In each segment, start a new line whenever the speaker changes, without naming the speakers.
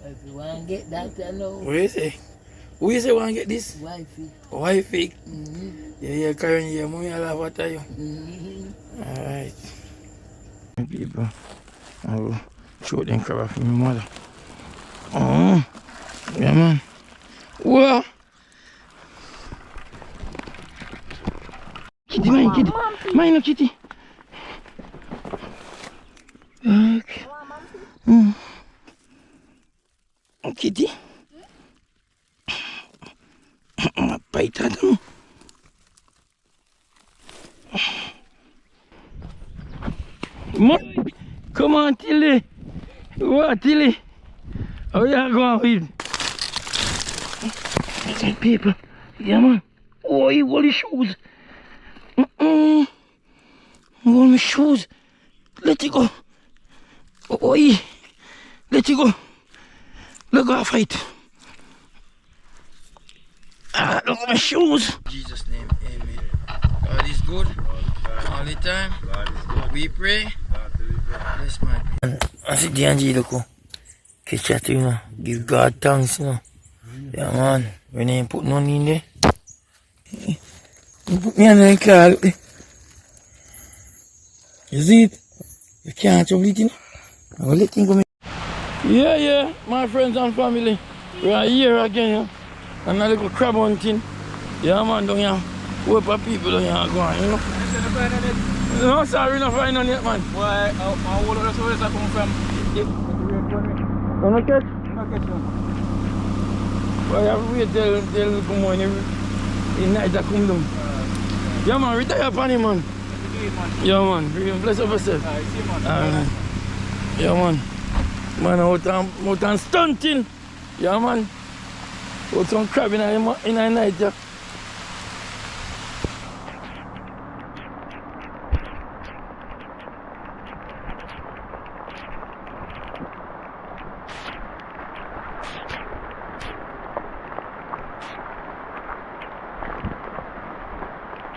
If you want to get that, I know.
What you say? Who you say want to get this?
Wifey.
Wifey? Yeah, Karen, yeah, mommy, I love what are you? Alright. People, I will show them crab for my mother. Oh, yeah, man. Whoa! Kitty, mine, kitty. Mine, no kitty. Okay. Kitty. Bite that. Come on, Tilly. What, Tilly? How you going with? People. Yeah, man. Oh, you hold your shoes. Hold my shoes. Let it go. Oh, let it go. Look at fight. Look at my shoes. In Jesus' name, amen. God is good all the time. We pray. Bless my people. I see D&G look. Catch that, you know. Give God thanks, you know. Yeah, man. When you put none in there. You put me on the car, look there. You see it? You can't trouble it, you know. I will let him go. Yeah, my friends and family. We are here again, you know. And a little crab hunting. Yeah, man, down here. Whoop of people down here going, you know. No, sorry, not find none yet, man. Why? How old are the that come from? No catch? No catch, no. Well, I have to wait till come on in night that come down. Yeah, man, retire upon him, man. Yeah, man, bless up yourself. Yeah, man. Man, out and stunting. Yeah, man. Out some crab in a night, yeah.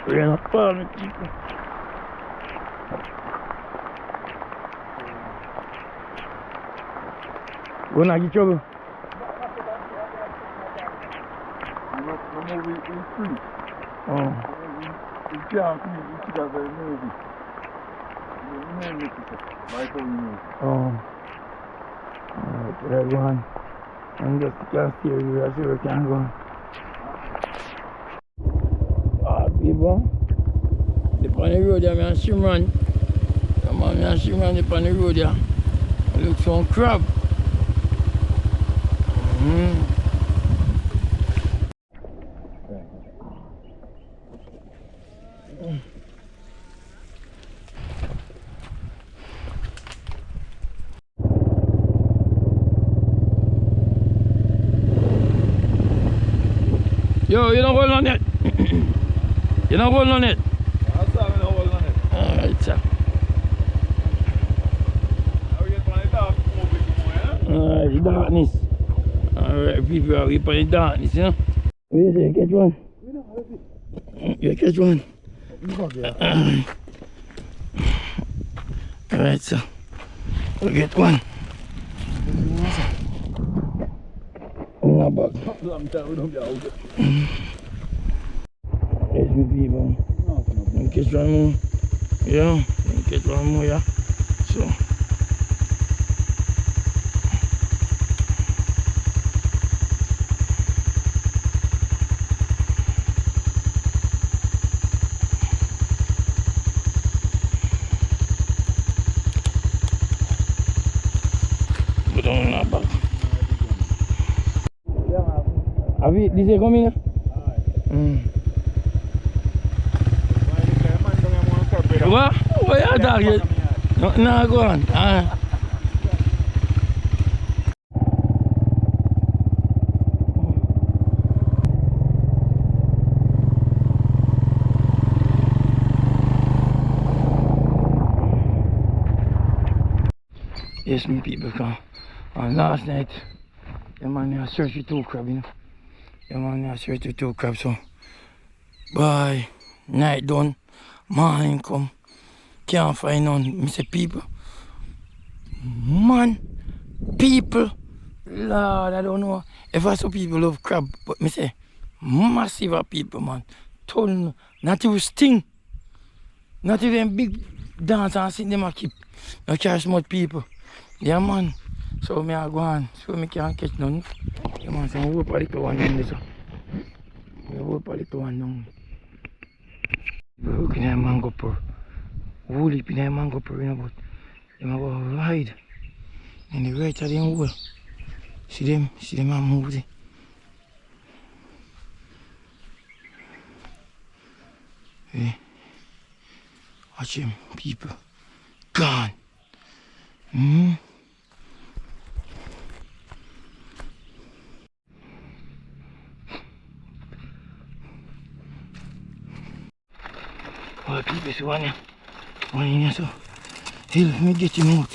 We're not far with people. We're not in trouble. Oh. Oh. Alright, everyone. I'm just can't steer you, I see where I can go. People, they on the road there, me and Shimran. Come on, me and Shimran, they on the road there. I look some crab. Yo, you don't hold on it. You don't hold on it.
I'm sorry, I don't hold on it.
Alright, sir.
Now we get on the dark more, yeah?
Alright, the darkness. Alright, people are up on the darkness, you know. What do you say? Catch one? You catch one? Alright, sir. We'll get one. In our bag. Yes, me people. You catch one more. Yeah, you catch one more, yeah. So. Put on our bag. Have you, this is coming? What? What are you talking? No, go on. Yes, me people come. Last night, the man I searched for 2 crab, you know. The man I searched for 2 crab, so by night done, morning come, can't find none. Me say people, man, people Lord, I don't know. If I saw people love crab, but me say, massive of people, man. Ton, not even sting. Not even big dance and sing them a keep. No catch much people. Yeah, man. So me I go on. So me can't catch none. Yeah, man. So I hope a little one down there. I hope a little one down. Look in that mango pur. Wool in that mango pur, you know, but them go ride. And the right of them wool. See them and move there. Hey. Watch them people. Gone. Oh, people see one in here, so help me get him out.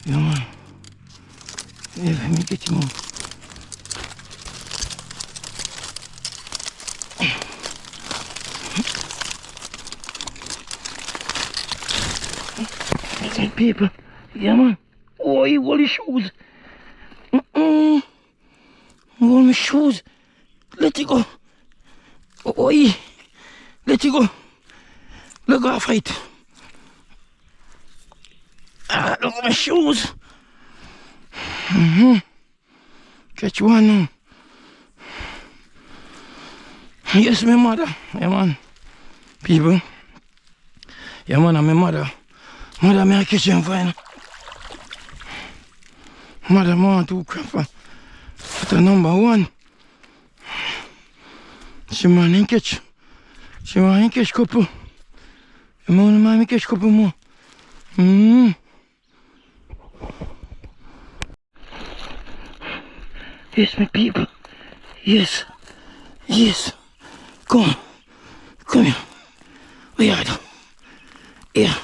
Yeah, man. Help me get him out. People, yeah, man. Oh, he got his shoes. Hold my shoes. Let it go. Oh, let it go. Look at fight. Look at my shoes. Catch one now. Yes, my mother. Yeah, man. People. Yeah, man, I'm my mother. Mother, may I catch him fine? Mother, I want to crap. That's a number one. Shimran ain't catch. Shimran ain't catch couple. You want to catch couple more? Yes, my people. Yes. Yes. Come on. Come here. Where are you? Here.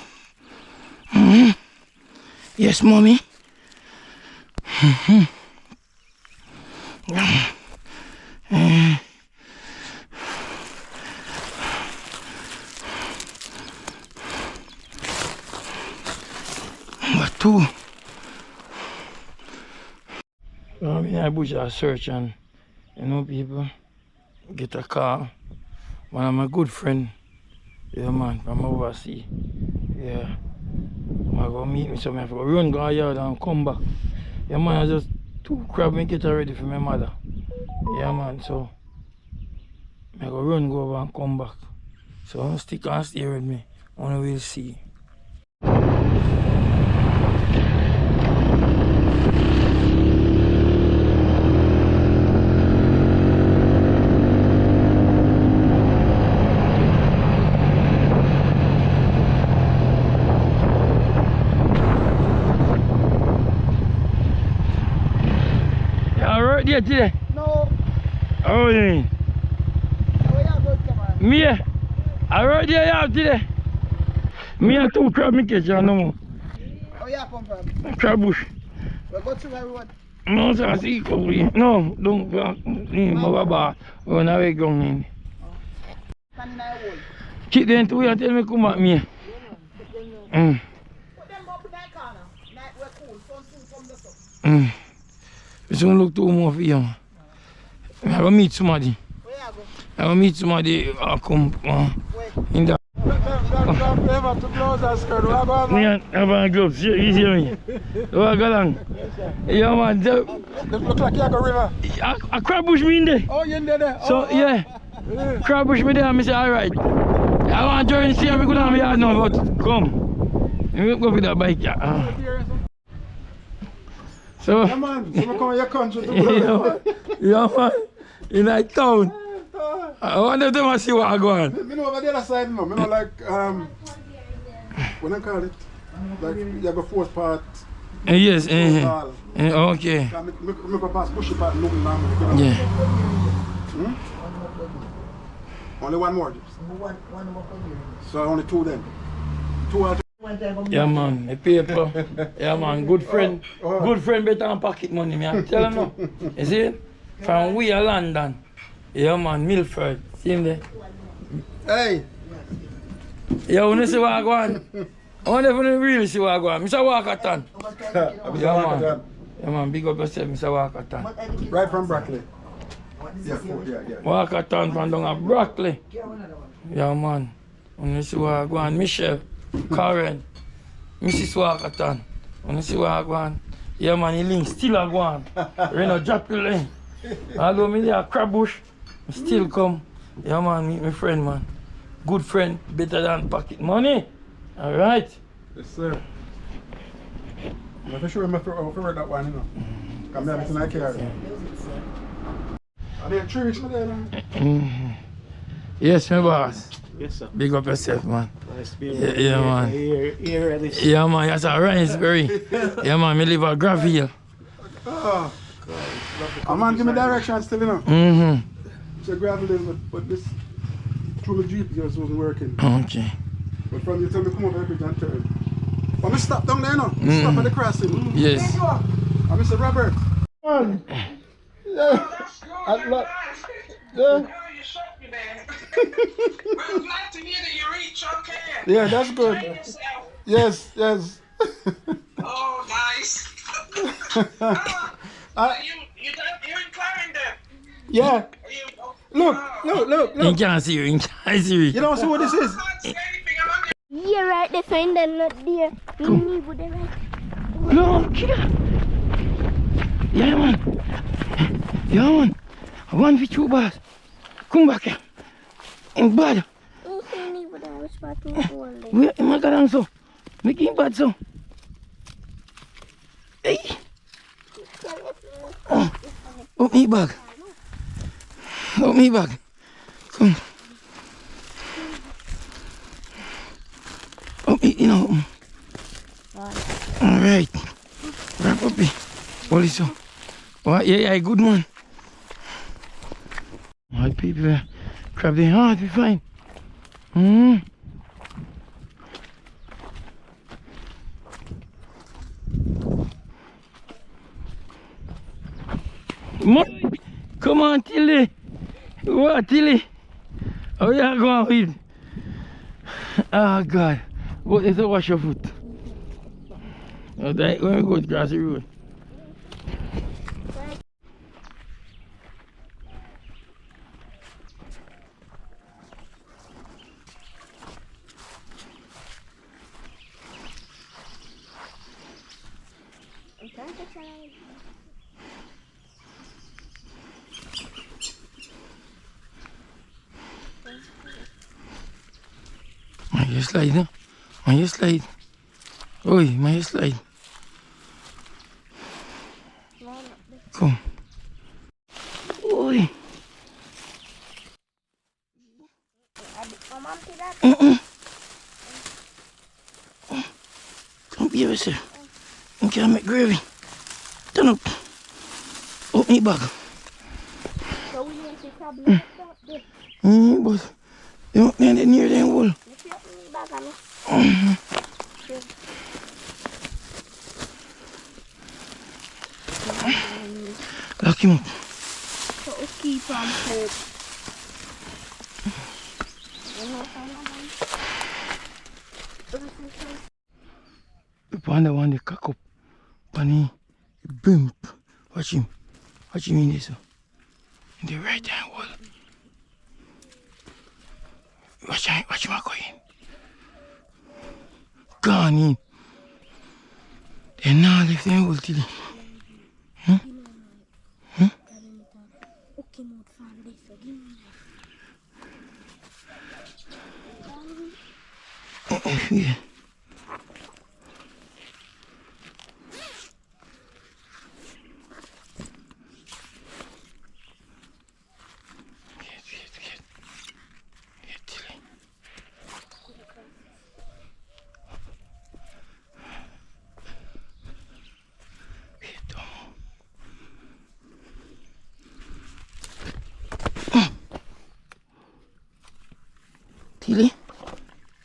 Yes, mommy. What two? I'm in a bush I search and you know people get a car. One of my good friend, yeah man, from overseas. Yeah. I go meet me, so I have to go run go yard and come back. Yeah man, I just two crab me get ready for my mother. Yeah man, so I go run go over and come back. So stick and stay with me. And we'll see. Today?
No.
Oh, yeah.
Where you going, come on?
Me? I already have today. Me and two crab me catch no more.
Oh, yeah, come from?
Crab bush.
We go through everyone.
No, sir, I see you. No, don't go. Run away, ground in.
Stand in our wall.
Keep them two and tell me come back me.
Put them up in that corner. Night we're cool. From the top.
We don't look too more for you. I will meet somebody.
Where you go?
I will meet somebody come in the. Me have a gloves. You see me? You want to go along? Yeah, man.
Look like you have a river.
A crab bush me in there.
Oh, you're in there?
So, yeah. Crab bush me there and I say, alright. I want to join see how we go down my yard now, but come. Let me go with that bike. So,
Yeah, man. So, we come to your country to
yeah, man. In that town. I wonder if they must see what I go on.
Me know over the other side, no. Me know like, what I call it? Like, you have a fourth part.
Yes, okay.
Me go pass Poochie part, look now.
Yeah.
Only one more.
One more from here.
So, only two then. Two out.
Yeah, man, the paper. Yeah, man, good friend. Good friend better than pocket money, me. I tell him no. You see? From Woiy, London. Yeah, man, Milford. See him there?
Hey!
Yeah, when you see what I go on? I wonder if you really see what I go on. Mr. Walkerton.
Mr.
Yeah, man.
Walkerton.
Yeah, man. Big up yourself, Mr. Walkerton.
Right from Brackley. Yeah, yeah.
Walkerton from down at Brackley. Yeah, man. And you see what I go on. Michelle, Karen, Mrs. Walkerton. And you see what I go on. Yeah, man. The link still a go on. Reno drop the link. Although me there a crab bush, I still come. Yeah, man. Meet my friend, man. Good friend. Better than pocket money. Alright.
Yes, sir. I'm for sure I'm for that one, you know. Come here, everything I carry. Are there 3 weeks there now?
Yes, my boss.
Yes, sir.
Big up yourself, man.
Nice to be
Yeah, man.
Here at this.
Yeah, man. That's a Raspberry. Yeah, man. Me live at Grub Hill.
Oh. A man give me direction still, you know.
Mm-hmm.
So gravel is, but this through the Jeep just wasn't working.
Okay.
But from the time we come over here and turn. But I stop down there, you know. Stop at the crossing.
Yes.
I'm Mr. Robert. Man. Yeah.
That's good.
Yeah.
You shot me there. We're glad to hear that you reach okay.
Yeah, that's good.
Train yourself.
Yes, yes.
Oh, nice. You're in Clarendon.
Yeah.
Are you,
Look.
You can't see you. You can't see you.
You don't see what this is?
I can't see anything. I'm on
Yeah, right, the friend and not there. Me would have right.
No, killer. Yeah, man. Yeah, man. I want with you, boss. Come back here. In bad.
Me would have spot me all day.
Where am I going so? Make him bad so. Hey. Open me bag. Open me bag. Come. Open me, you know. Alright. Wrap up it. What is so? What? Yeah, good man. My people grab their heart, be fine. Come on, Tilly. What, Tilly? How you going with? Oh, God. Go there to wash your foot. Alright, when we go across the road. My slide, huh? My slide. Oi, my slide. Come. Oi. Come here, sir. You can't make gravy. Turn up. Open me bag.
So we want to crab there.
But you don't need it near the wall.
Let's open me bag on it.
Lock him up.
So we'll keep on food.
The panda want to cock up. Bunny, bimp. Watch him. Watch him in this. In the right hand wall. Watch him go in. Gone in. They now left them whole till. Yeah.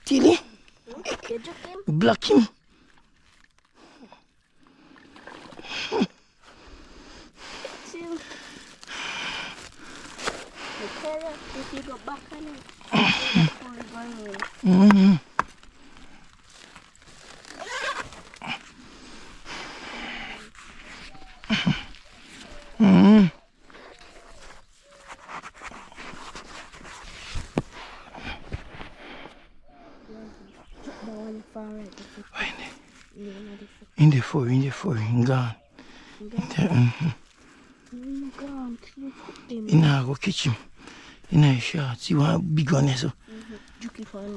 Tilly? Block him.
If you go back on it,
In the four, gone. In our kitchen. In a shot, see one big one so.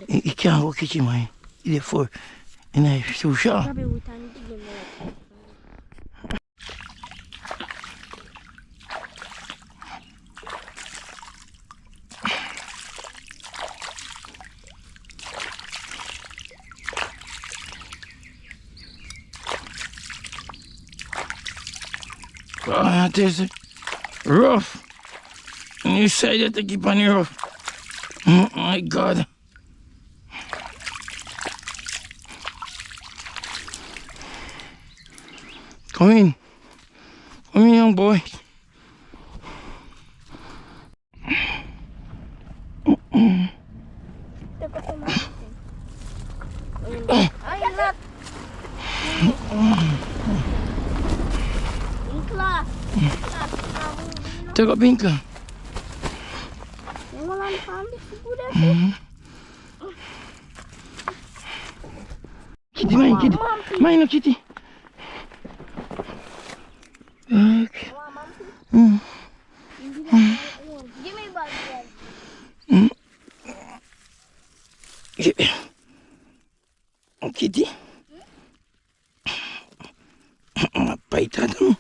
You can't go kitchen, man. In the four. In a so shot. Oh, it is rough. And you say that to keep on you rough. Oh my God. Come in. Come in, young boy. Take a binker. Kitty, mine, kitty. Mine, no kitty. Okay.
Give me back
then. Kitty. Bite at them.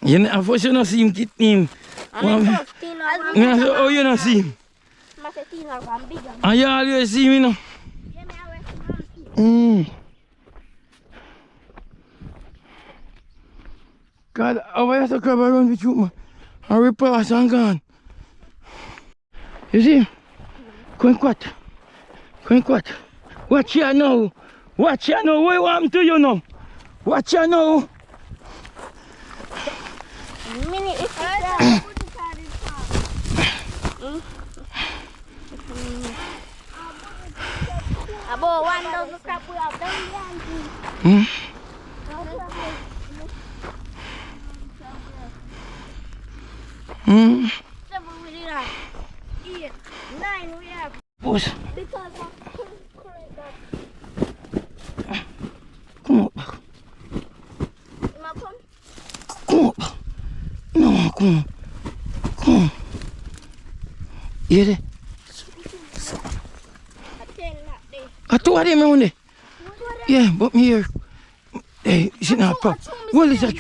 You know, first you not see him kit him. Oh, you not see him. And you always see me now. God, how I have to grab around with you, man. And repass and gone. You see him? Quenquat. Watch here now. What you want to you now? Watch here now.
About 1,000 crap we have done. Seven we did have. 8, 9 we have.
Push.
Because of
Come up. Come up. No, come on. You there? I told him on there. Yeah, but me here. Hey, is it not pop? What is that?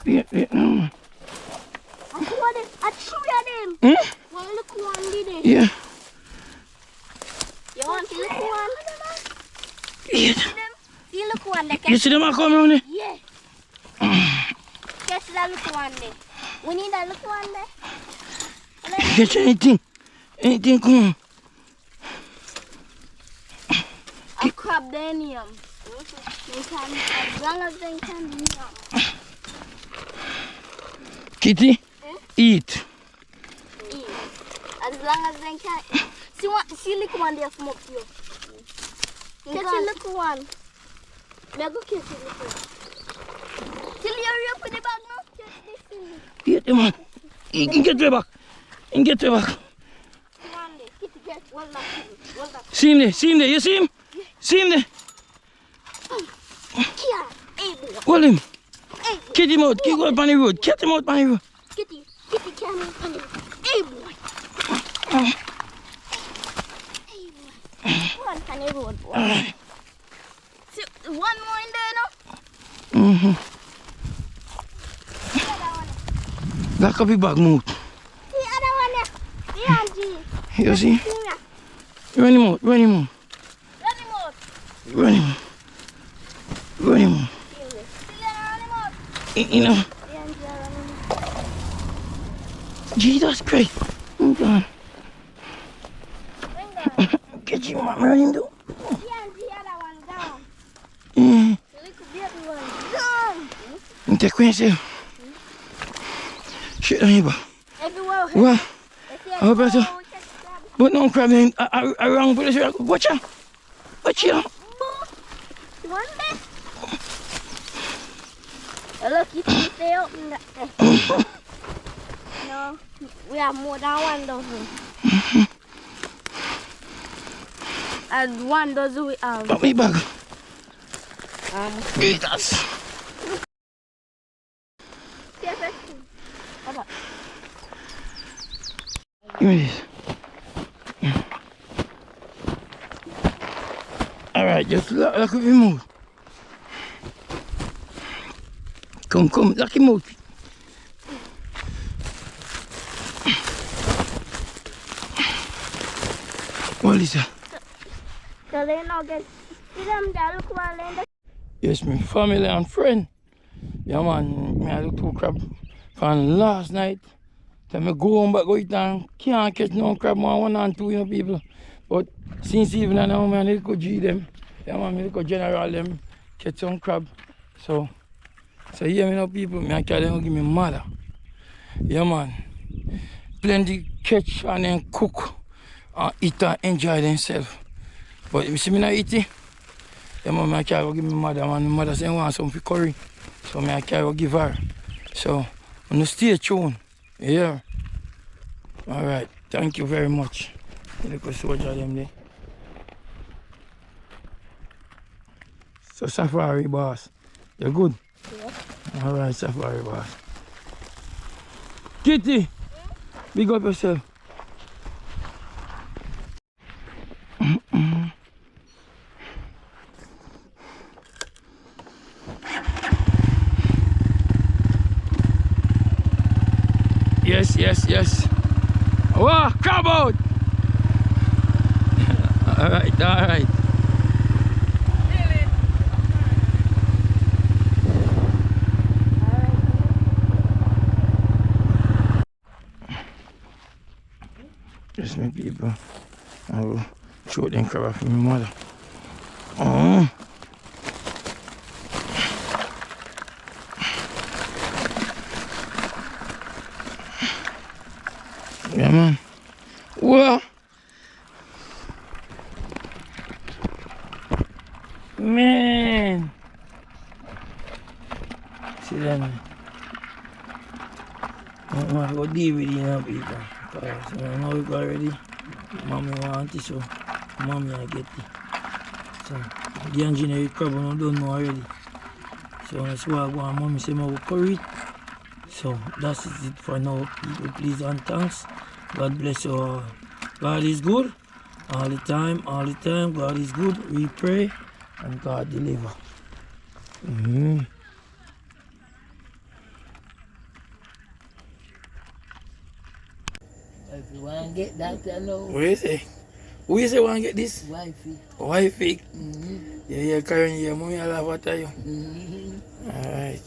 Yeah, no. Yeah.
You want to look one?
Yeah.
See look one there.
You see them come on there?
Yeah. Catch that look one there. We need that look one there.
Catch anything come on.
A crab there near them. As long as they can be near.
Kitty, eat.
As long as they can. See look one there from up here. Catch a little one. May I go catch a little one? Till you hurry up with the bag now. Catch this thing.
Get them on. You can get way back.
One day. Kitty get one back.
See him there. You see him? Yeah. See him there?
Here. Hey, boy.
Hold him.
Hey, boy.
Get him out. Keep going on the road. Get him out on the road.
Kitty can't move on the road. Hey, boy. One on the road, boy. See, one more in there now.
Back up your bag, move.
The other one there. D&G.
You see? Run him out.
Run him out.
Still run him out. You know.
D&G are running out.
Jesus Christ. I'm gone.
Bring down.
Get you, man. Run him down.
D&G other one down.
Yeah.
The little baby one down.
You take Queen yourself. Shit down here,
Everywhere.
what?
Oh,
better. But no crab in around place. Watch out. Watch out.
One bit. Look, you can stay open that there. No, we have more than 1 dozen. And 1 dozen we have.
Put me back. Eat us. Give me this. Alright, just lock up your mouth. Come, lock your mouth. What is that?
So they not get. See them there, look what they.
Yes, my family and friend. Yeah, man, I look to crab from last night. Then I go home back, go eat and can't catch no crab, man, 1 and 2, you know, people. But since evening now, man, I go G them. Yeah, man, I go general them, catch some crab. So yeah, you know, people, I carry them, give me mother. Yeah, man. Plenty catch and then cook and eat and enjoy themselves. But you see me not eating? Yeah, man, I carry give me mother, man. My mother say, I want some for curry. So I carry give her. So, I'm gonna stay tuned. Yeah. Alright, thank you very much. Look at soldier them there. So Safari boss. You good? Yeah. Alright, Safari boss. Kitty! Big up yourself. Yes. Wow, crab out! Alright. Yes, my people. I will show them crab for my mother. Yeah, man. Whoa! Man! See that, man? I'm going to go DVD now, people. So I know we got ready. Mommy want it, so mommy I get it. So D&G crab I don't know already. So that's why I want mommy say I will curry it. So that's it for now, people. Please and thanks. God bless you all. God is good all the time. God is good. We pray and God deliver.
If you want to get that, I know.
What you say? Who you say want to get this?
Wifey.
Wifey? Yeah, Karen, yeah, mommy, I love what are you? Alright.